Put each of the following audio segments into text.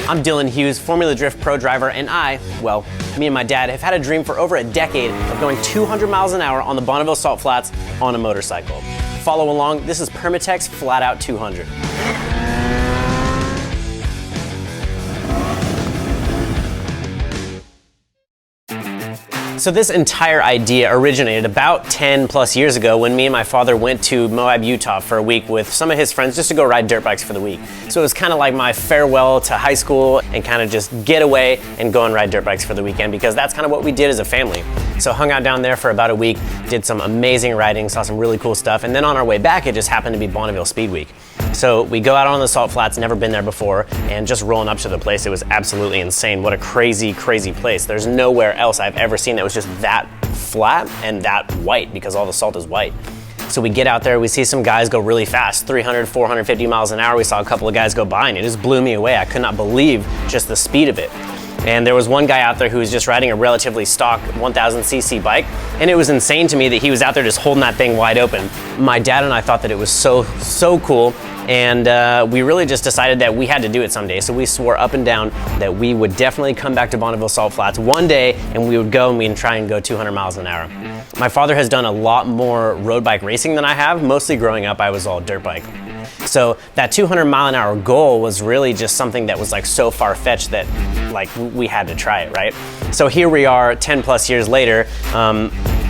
I'm Dylan Hughes, Formula Drift Pro driver, and me and my dad have had a dream for over a decade of going 200 miles an hour on the Bonneville Salt Flats on a motorcycle. Follow along, this is Permatex FlatOut200. So this entire idea originated about 10 plus years ago when me and my father went to Moab, Utah for a week with some of his friends just to go ride dirt bikes for the week. So it was kind of like my farewell to high school and kind of just get away and go and ride dirt bikes for the weekend, because that's kind of what we did as a family. So hung out down there for about a week, did some amazing riding, saw some really cool stuff, and then on our way back it just happened to be Bonneville Speed Week. So we go out on the Salt Flats, never been there before, and just rolling up to the place, it was absolutely insane. What a crazy, crazy place. There's nowhere else I've ever seen that was just that flat and that white, because all the salt is white. So we get out there, we see some guys go really fast, 300, 450 miles an hour. We saw a couple of guys go by and it just blew me away. I could not believe just the speed of it. And there was one guy out there who was just riding a relatively stock 1000cc bike, and it was insane to me that he was out there just holding that thing wide open. My dad and I thought that it was so cool, and we really just decided that we had to do it someday. So we swore up and down that we would definitely come back to Bonneville Salt Flats one day, and we would go and we'd try and go 200 miles an hour. My father has done a lot more road bike racing than I have. Mostly growing up, I was all dirt bike. So that 200 mile an hour goal was really just something that was like so far-fetched that like we had to try it, right? So here we are 10 plus years later.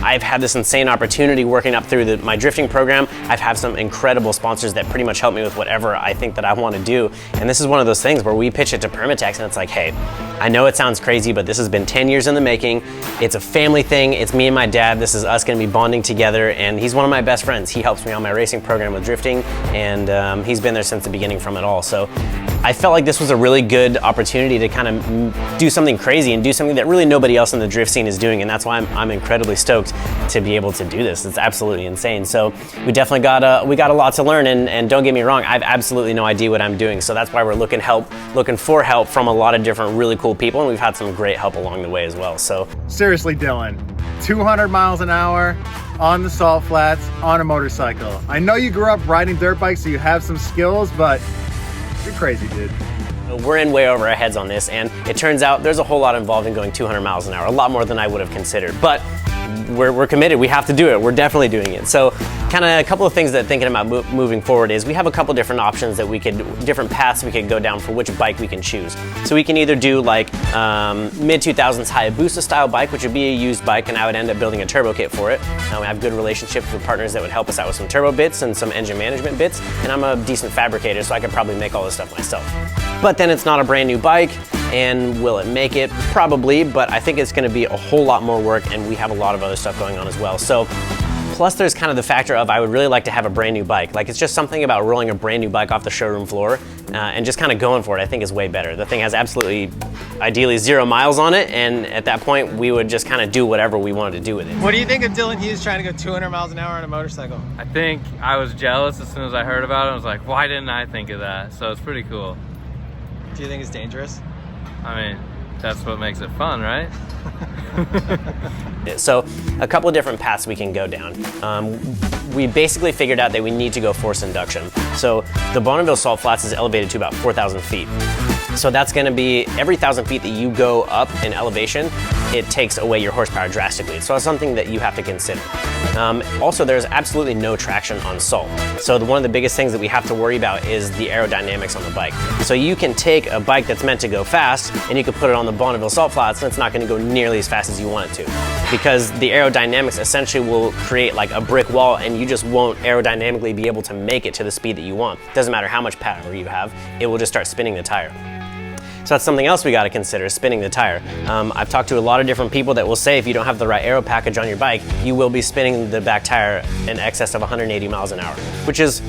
I've had this insane opportunity working up through my drifting program. I've had some incredible sponsors that pretty much help me with whatever I think that I want to do. And this is one of those things where we pitch it to Permatex and it's like, hey, I know it sounds crazy, but this has been 10 years in the making. It's a family thing. It's me and my dad. This is us going to be bonding together. And he's one of my best friends. He helps me on my racing program with drifting. And he's been there since the beginning from it all. So I felt like this was a really good opportunity to kind of do something crazy and do something that really nobody else in the drift scene is doing. And that's why I'm incredibly stoked to be able to do this. It's absolutely insane. So we definitely got a lot to learn, and don't get me wrong, I've absolutely no idea what I'm doing. So that's why we're looking for help from a lot of different really cool people, and we've had some great help along the way as well. So seriously, Dylan, 200 miles an hour on the Salt Flats on a motorcycle. I know you grew up riding dirt bikes, so you have some skills, but you're crazy, dude. We're in way over our heads on this, and it turns out there's a whole lot involved in going 200 miles an hour, a lot more than I would have considered. But we're committed. We have to do it. We're definitely doing it. So kind of a couple of things that thinking about moving forward is we have a couple different options that different paths we could go down for which bike we can choose. So we can either do like mid-2000s Hayabusa style bike, which would be a used bike, and I would end up building a turbo kit for it. We have good relationships with partners that would help us out with some turbo bits and some engine management bits, and I'm a decent fabricator, so I could probably make all this stuff myself. But then it's not a brand new bike, and will it make it? Probably, but I think it's going to be a whole lot more work, and we have a lot of other stuff going on as well. So plus there's kind of the factor of I would really like to have a brand new bike. Like, it's just something about rolling a brand new bike off the showroom floor and just kind of going for it, I think is way better. The thing has absolutely, ideally 0 miles on it, and at that point we would just kind of do whatever we wanted to do with it. What do you think of Dylan Hughes trying to go 200 miles an hour on a motorcycle? I think I was jealous as soon as I heard about it. I was like, why didn't I think of that? So it's pretty cool. Do you think it's dangerous? I mean, that's what makes it fun, right? So a couple of different paths we can go down. We basically figured out that we need to go force induction. So the Bonneville Salt Flats is elevated to about 4,000 feet. So that's going to be every 1,000 feet that you go up in elevation, it takes away your horsepower drastically. So it's something that you have to consider. Also, there's absolutely no traction on salt. So one of the biggest things that we have to worry about is the aerodynamics on the bike. So you can take a bike that's meant to go fast and you can put it on the Bonneville Salt Flats, and it's not going to go nearly as fast as you want it to, because the aerodynamics essentially will create like a brick wall, and you just won't aerodynamically be able to make it to the speed that you want. Doesn't matter how much power you have, it will just start spinning the tire. So that's something else we got to consider, spinning the tire. I've talked to a lot of different people that will say if you don't have the right aero package on your bike, you will be spinning the back tire in excess of 180 miles an hour, which is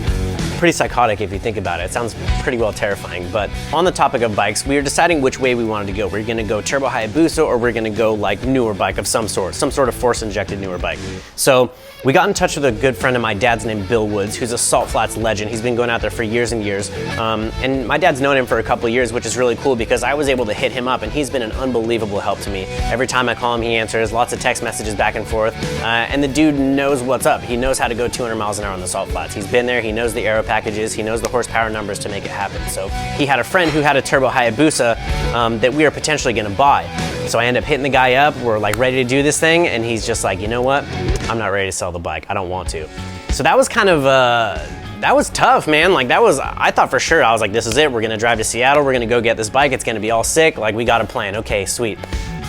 pretty psychotic if you think about it. It sounds pretty well terrifying. But on the topic of bikes, we were deciding which way we wanted to go. We're going to go turbo Hayabusa, or we're going to go like newer bike of some sort of force injected newer bike. So we got in touch with a good friend of my dad's named Bill Woods, who's a Salt Flats legend. He's been going out there for years and years. And my dad's known him for a couple of years, which is really cool because I was able to hit him up, and he's been an unbelievable help to me. Every time I call him, he answers, lots of text messages back and forth. And the dude knows what's up. He knows how to go 200 miles an hour on the Salt Flats. He's been there, he knows the aero packages, he knows the horsepower numbers to make it happen. So he had a friend who had a turbo Hayabusa that we were potentially gonna buy. So I end up hitting the guy up, we're like ready to do this thing, and he's just like, you know what? I'm not ready to sell the bike, I don't want to. So that was kind of, that was tough, man. Like I thought for sure, I was like, this is it, we're gonna drive to Seattle, we're gonna go get this bike, it's gonna be all sick, like we got a plan, okay, sweet.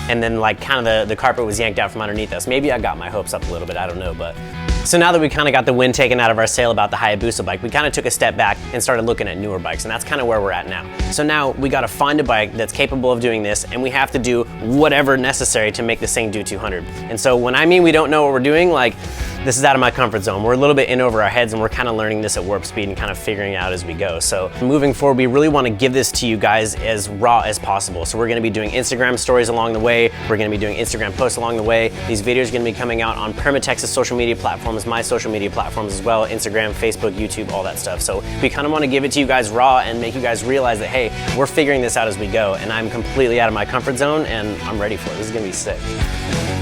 And then like kind of the carpet was yanked out from underneath us. Maybe I got my hopes up a little bit, I don't know, but. So now that we kind of got the wind taken out of our sail about the Hayabusa bike, we kind of took a step back and started looking at newer bikes, and that's kind of where we're at now. So now we got to find a bike that's capable of doing this, and we have to do whatever necessary to make this thing do 200. And so when I mean we don't know what we're doing, like this is out of my comfort zone. We're a little bit in over our heads, and we're kind of learning this at warp speed and kind of figuring it out as we go. So moving forward, we really want to give this to you guys as raw as possible. So we're going to be doing Instagram stories along the way. We're going to be doing Instagram posts along the way. These videos are going to be coming out on Permatex's social media platforms, my social media platforms as well, Instagram, Facebook, YouTube, all that stuff. So we kind of want to give it to you guys raw and make you guys realize that, hey, we're figuring this out as we go, and I'm completely out of my comfort zone and I'm ready for it. This is going to be sick.